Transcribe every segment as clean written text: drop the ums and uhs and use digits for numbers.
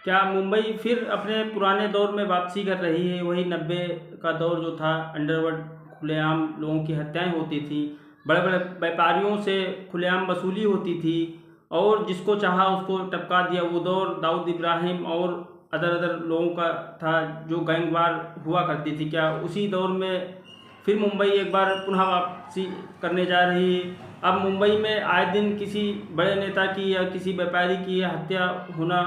क्या मुंबई फिर अपने पुराने दौर में वापसी कर रही है? वही 90 का दौर जो था, अंडरवर्ल्ड, खुलेआम लोगों की हत्याएं होती थी, बड़े बड़े व्यापारियों से खुलेआम वसूली होती थी और जिसको चाहा उसको टपका दिया। वो दौर दाऊद इब्राहिम और अदर अदर लोगों का था जो गैंगवार हुआ करती थी। क्या उसी दौर में फिर मुंबई एक बार पुनः वापसी करने जा रही है? अब मुंबई में आए दिन किसी बड़े नेता की या किसी व्यापारी की हत्या होना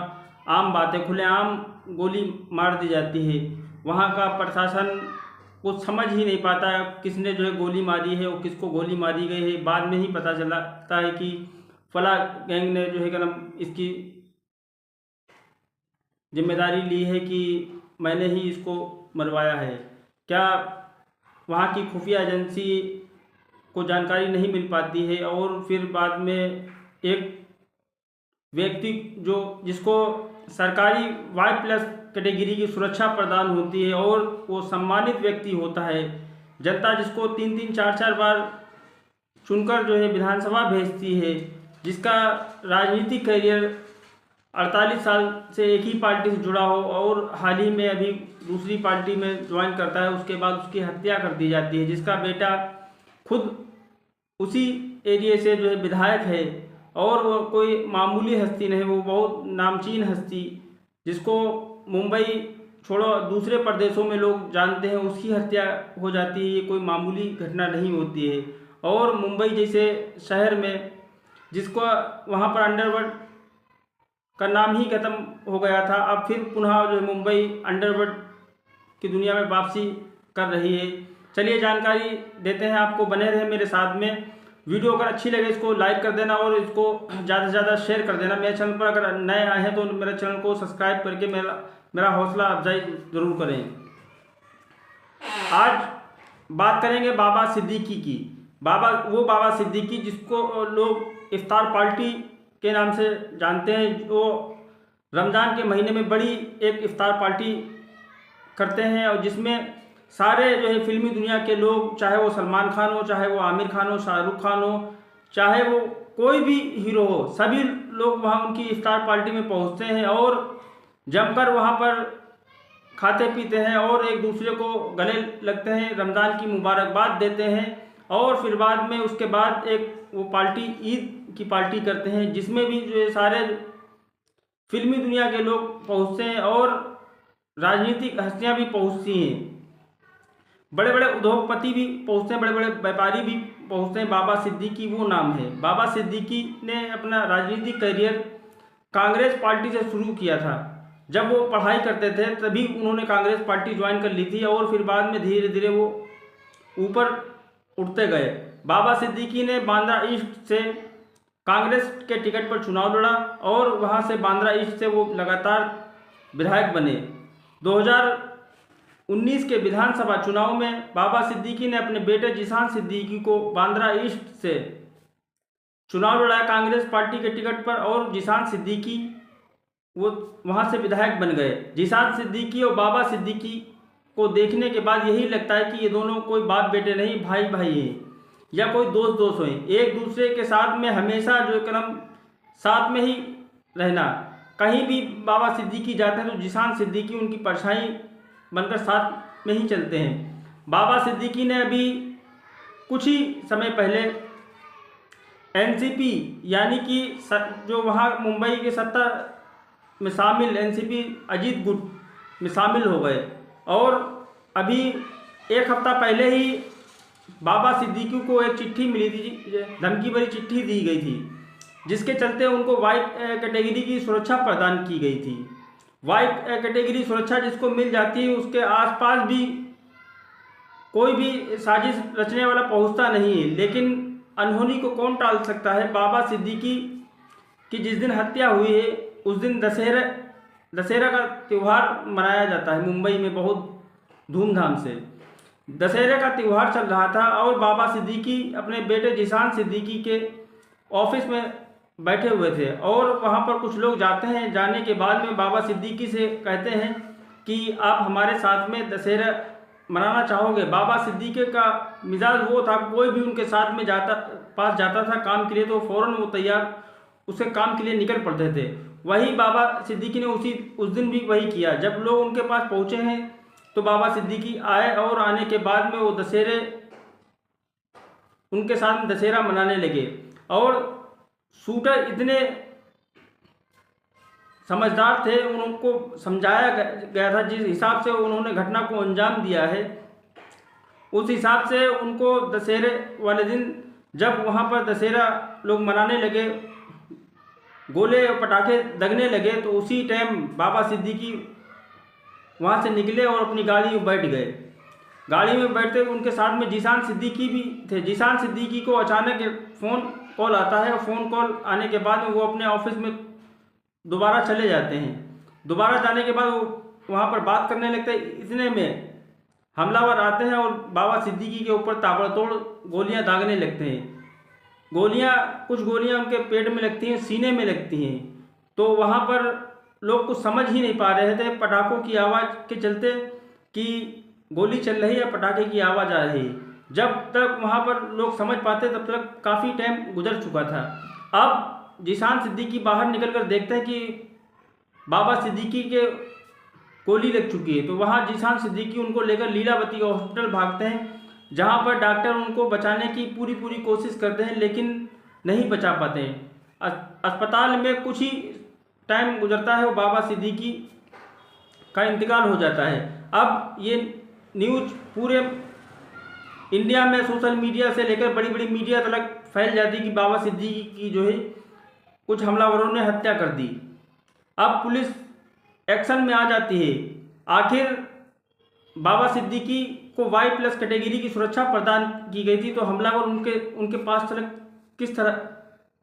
आम बात है। खुलेआम गोली मार दी जाती है। वहाँ का प्रशासन कुछ समझ ही नहीं पाता किसने जो है गोली मारी है और किसको गोली मारी गई है। बाद में ही पता चलता है कि फला गैंग ने जो है क्या नाम इसकी जिम्मेदारी ली है कि मैंने ही इसको मरवाया है। क्या वहाँ की खुफिया एजेंसी को जानकारी नहीं मिल पाती है और फिर बाद में एक व्यक्ति जो जिसको सरकारी वाई प्लस कैटेगरी की सुरक्षा प्रदान होती है और वो सम्मानित व्यक्ति होता है, जनता जिसको 3-3 4-4 बार चुनकर जो है विधानसभा भेजती है, जिसका राजनीतिक करियर 48 साल से एक ही पार्टी से जुड़ा हो और हाल ही में अभी दूसरी पार्टी में ज्वाइन करता है, उसके बाद उसकी हत्या कर दी जाती है, जिसका बेटा खुद उसी एरिया से जो है विधायक है और वो कोई मामूली हस्ती नहीं, वो बहुत नामचीन हस्ती जिसको मुंबई छोड़ो दूसरे प्रदेशों में लोग जानते हैं, उसकी हत्या हो जाती है। ये कोई मामूली घटना नहीं होती है। और मुंबई जैसे शहर में जिसको वहाँ पर अंडरवर्ल्ड का नाम ही खत्म हो गया था, अब फिर पुनः जो है मुंबई अंडरवर्ल्ड की दुनिया में वापसी कर रही है। चलिए जानकारी देते हैं आपको, बने रहे मेरे साथ में। वीडियो अगर अच्छी लगे इसको लाइक कर देना और इसको ज़्यादा से ज़्यादा शेयर कर देना। मेरे चैनल पर अगर नए आए हैं तो मेरे चैनल को सब्सक्राइब करके मेरा हौसला अफजाई ज़रूर करें। आज बात करेंगे बाबा सिद्दीकी की। बाबा सिद्दीकी जिसको लोग इफ्तार पार्टी के नाम से जानते हैं, वो रमज़ान के महीने में बड़ी एक इफ्तार पार्टी करते हैं और जिसमें सारे जो है फिल्मी दुनिया के लोग, चाहे वो सलमान खान हो, चाहे वो आमिर खान हो, शाहरुख खान हो, चाहे वो कोई भी हीरो हो, सभी लोग वहाँ उनकी इफ्तार पार्टी में पहुँचते हैं और जमकर वहाँ पर खाते पीते हैं और एक दूसरे को गले लगते हैं, रमज़ान की मुबारकबाद देते हैं और फिर बाद में उसके बाद एक वो पार्टी ईद की पार्टी करते हैं जिसमें भी जो है सारे फिल्मी दुनिया के लोग पहुँचते हैं और राजनीतिक हस्तियाँ भी पहुँचती हैं, बड़े बड़े उद्योगपति भी पहुँचते हैं, बड़े बड़े व्यापारी भी पहुँचते हैं। बाबा सिद्दीकी वो नाम है। बाबा सिद्दीकी ने अपना राजनीतिक करियर कांग्रेस पार्टी से शुरू किया था। जब वो पढ़ाई करते थे तभी उन्होंने कांग्रेस पार्टी ज्वाइन कर ली थी और फिर बाद में धीरे धीरे वो ऊपर उठते गए। बाबा सिद्दीकी ने बांद्रा ईस्ट से कांग्रेस के टिकट पर चुनाव लड़ा और वहाँ से बांद्रा ईस्ट से वो लगातार विधायक बने। 2019 के विधानसभा चुनाव में बाबा सिद्दीकी ने अपने बेटे जिशान सिद्दीकी को बांद्रा ईस्ट से चुनाव लड़ाया कांग्रेस पार्टी के टिकट पर और जिशान सिद्दीकी वो वहाँ से विधायक बन गए। जिशान सिद्दीकी और बाबा सिद्दीकी को देखने के बाद यही लगता है कि ये दोनों कोई बाप बेटे नहीं, भाई भाई हैं या कोई दोस्त हैं। एक दूसरे के साथ में हमेशा जो क्रम साथ में ही रहना। कहीं भी बाबा सिद्दीकी जाते हैं तो जिशान सिद्दीकी उनकी परछाई बनकर साथ में ही चलते हैं। बाबा सिद्दीकी ने अभी कुछ ही समय पहले एनसीपी यानी कि जो वहाँ मुंबई के सत्ता में शामिल एनसीपी अजीत गुट में शामिल हो गए और अभी एक हफ्ता पहले ही बाबा सिद्दीकी को एक चिट्ठी मिली थी, धमकी भरी चिट्ठी दी गई थी जिसके चलते उनको वाइट कैटेगरी की सुरक्षा प्रदान की गई थी। वाइट कैटेगरी सुरक्षा जिसको मिल जाती है उसके आसपास भी कोई भी साजिश रचने वाला पहुंचता नहीं है, लेकिन अनहोनी को कौन टाल सकता है। बाबा सिद्दीकी की जिस दिन हत्या हुई है उस दिन दशहरा का त्यौहार मनाया जाता है मुंबई में बहुत धूमधाम से। दशहरे का त्यौहार चल रहा था और बाबा सिद्दीकी अपने बेटे जिशान सिद्दीकी के ऑफिस में बैठे हुए थे और वहाँ पर कुछ लोग जाते हैं। जाने के बाद में बाबा सिद्दीकी से कहते हैं कि आप हमारे साथ में दशहरा मनाना चाहोगे। बाबा सिद्दीकी का मिजाज वो था, कोई भी उनके साथ में पास जाता था काम के लिए तो फ़ौरन वो तैयार उसके काम के लिए निकल पड़ते थे। वही बाबा सिद्दीकी ने उस दिन भी वही किया। जब लोग उनके पास पहुँचे हैं तो बाबा सिद्दीकी आए और आने के बाद में वो उनके साथ दशहरा मनाने लगे। और शूटर इतने समझदार थे, उनको समझाया गया था जिस हिसाब से उन्होंने घटना को अंजाम दिया है, उस हिसाब से उनको दशहरे वाले दिन जब वहाँ पर दशहरा लोग मनाने लगे, गोले और पटाखे दगने लगे, तो उसी टाइम बाबा सिद्दीकी वहाँ से निकले और अपनी गाड़ी में बैठ गए। गाड़ी में बैठते उनके साथ में जीशान सिद्दीकी भी थे। जीशान सिद्दीकी को अचानक फ़ोन कॉल आता है और फ़ोन कॉल आने के बाद में वो अपने ऑफिस में दोबारा चले जाते हैं। दोबारा जाने के बाद वो वहाँ पर बात करने लगते हैं। इतने में हमलावर आते हैं और बाबा सिद्दीकी के ऊपर ताबड़तोड़ गोलियां दागने लगते हैं। कुछ गोलियां उनके पेट में लगती हैं, सीने में लगती हैं। तो वहाँ पर लोग कुछ समझ ही नहीं पा रहे थे पटाखों की आवाज़ के चलते कि गोली चल रही है, पटाखे की आवाज़ आ रही है। जब तक वहाँ पर लोग समझ पाते तब तक काफ़ी टाइम गुजर चुका था। अब जीशान सिद्दीकी बाहर निकल कर देखते हैं कि बाबा सिद्दीकी के गोली लग चुकी है। तो वहाँ जीशान सिद्दीकी उनको लेकर लीलावती हॉस्पिटल भागते हैं, जहाँ पर डॉक्टर उनको बचाने की पूरी कोशिश करते हैं, लेकिन नहीं बचा पाते हैं। अस्पताल में कुछ ही टाइम गुजरता है और बाबा सिद्दीकी का इंतकाल हो जाता है। अब ये न्यूज़ पूरे इंडिया में सोशल मीडिया से लेकर बड़ी मीडिया तक फैल जाती है कि बाबा सिद्दीकी की जो है कुछ हमलावरों ने हत्या कर दी। अब पुलिस एक्शन में आ जाती है। आखिर बाबा सिद्दीकी को Y+ कैटेगरी की सुरक्षा प्रदान की गई थी, तो हमलावर उनके पास तक किस तरह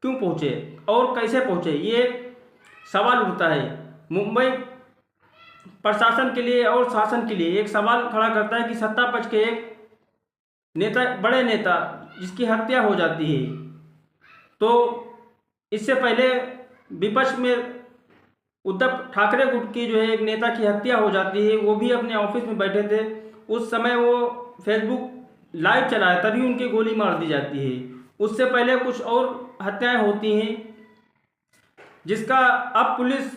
क्यों पहुँचे और कैसे पहुँचे, ये सवाल उठता है। मुंबई प्रशासन के लिए और शासन के लिए एक सवाल खड़ा करता है कि सत्ता पक्ष के एक बड़े नेता जिसकी हत्या हो जाती है, तो इससे पहले विपक्ष में उद्धव ठाकरे गुट की जो है एक नेता की हत्या हो जाती है। वो भी अपने ऑफिस में बैठे थे, उस समय वो फेसबुक लाइव चलाया, तभी उनकी गोली मार दी जाती है। उससे पहले कुछ और हत्याएं होती हैं, जिसका अब पुलिस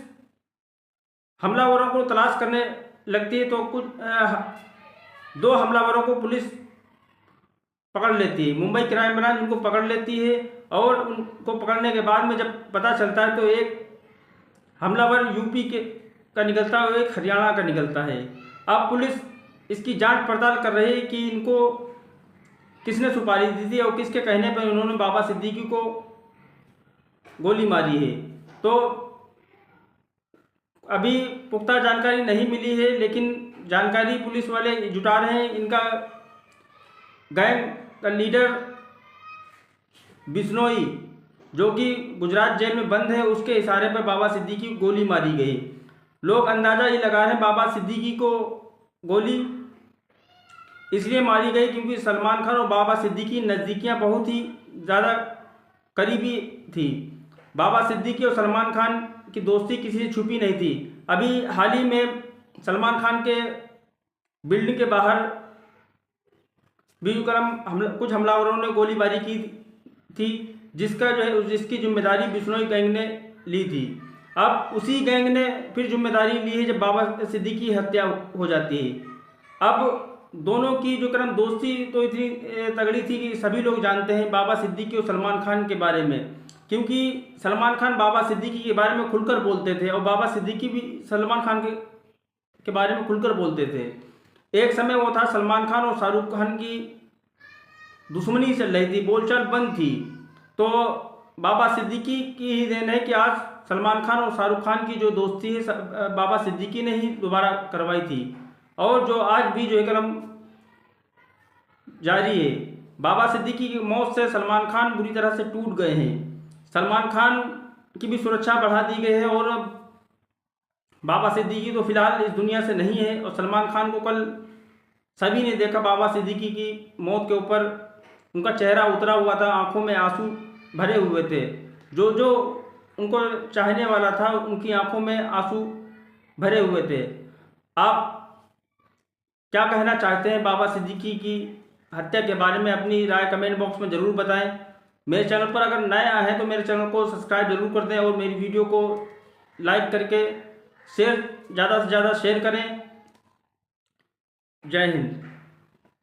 हमलावरों को तलाश करने लगती है। तो कुछ 2 हमलावरों को पुलिस पकड़ लेती है, मुंबई क्राइम ब्रांच उनको पकड़ लेती है। और उनको पकड़ने के बाद में जब पता चलता है तो एक हमलावर यूपी का निकलता है और एक हरियाणा का निकलता है। अब पुलिस इसकी जांच पड़ताल कर रही है कि इनको किसने सुपारी दी थी और किसके कहने पर उन्होंने बाबा सिद्दीकी को गोली मारी है। तो अभी पुख्ता जानकारी नहीं मिली है, लेकिन जानकारी पुलिस वाले जुटा रहे हैं। इनका गैंग का लीडर बिश्नोई, जो कि गुजरात जेल में बंद है, उसके इशारे पर बाबा सिद्दीकी को गोली मारी गई। लोग अंदाज़ा ये लगा रहे हैं बाबा सिद्दीकी को गोली इसलिए मारी गई क्योंकि सलमान खान और बाबा सिद्दीकी नज़दीकियाँ बहुत ही ज़्यादा करीबी थी। बाबा सिद्दीकी और सलमान खान की दोस्ती किसी से छुपी नहीं थी। अभी हाल ही में सलमान खान के बिल्डिंग के बाहर कुछ हमलावरों ने गोलीबारी की थी, जिसकी जिम्मेदारी बिश्नोई गैंग ने ली थी। अब उसी गैंग ने फिर जिम्मेदारी ली है जब बाबा सिद्दीकी की हत्या हो जाती है। अब दोनों की जो दोस्ती तो इतनी तगड़ी थी कि सभी लोग जानते हैं बाबा सिद्दीकी और सलमान खान के बारे में, क्योंकि सलमान खान बाबा सिद्दीकी के बारे में खुलकर बोलते थे और बाबा सिद्दीकी भी सलमान खान के बारे में खुलकर बोलते थे। एक समय वो था सलमान खान और शाहरुख खान की दुश्मनी चल रही थी, बोलचाल बंद थी। तो बाबा सिद्दीकी की ही देन है कि आज सलमान खान और शाहरुख खान की जो दोस्ती है बाबा सिद्दीकी ने ही दोबारा करवाई थी, और जो आज भी जो क्रम जारी है। बाबा सिद्दीकी की मौत से सलमान खान बुरी तरह से टूट गए हैं। सलमान खान की भी सुरक्षा बढ़ा दी गई है और बाबा सिद्दीकी तो फिलहाल इस दुनिया से नहीं है। और सलमान खान को कल सभी ने देखा, बाबा सिद्दीकी की मौत के ऊपर उनका चेहरा उतरा हुआ था, आंखों में आंसू भरे हुए थे। जो उनको चाहने वाला था उनकी आंखों में आंसू भरे हुए थे। आप क्या कहना चाहते हैं बाबा सिद्दीकी की हत्या के बारे में? अपनी राय कमेंट बॉक्स में ज़रूर बताएं। मेरे चैनल पर अगर नए आए हैं तो मेरे चैनल को सब्सक्राइब जरूर कर दें और मेरी वीडियो को लाइक करके शेयर, ज़्यादा से ज़्यादा शेयर करें। जय हिंद।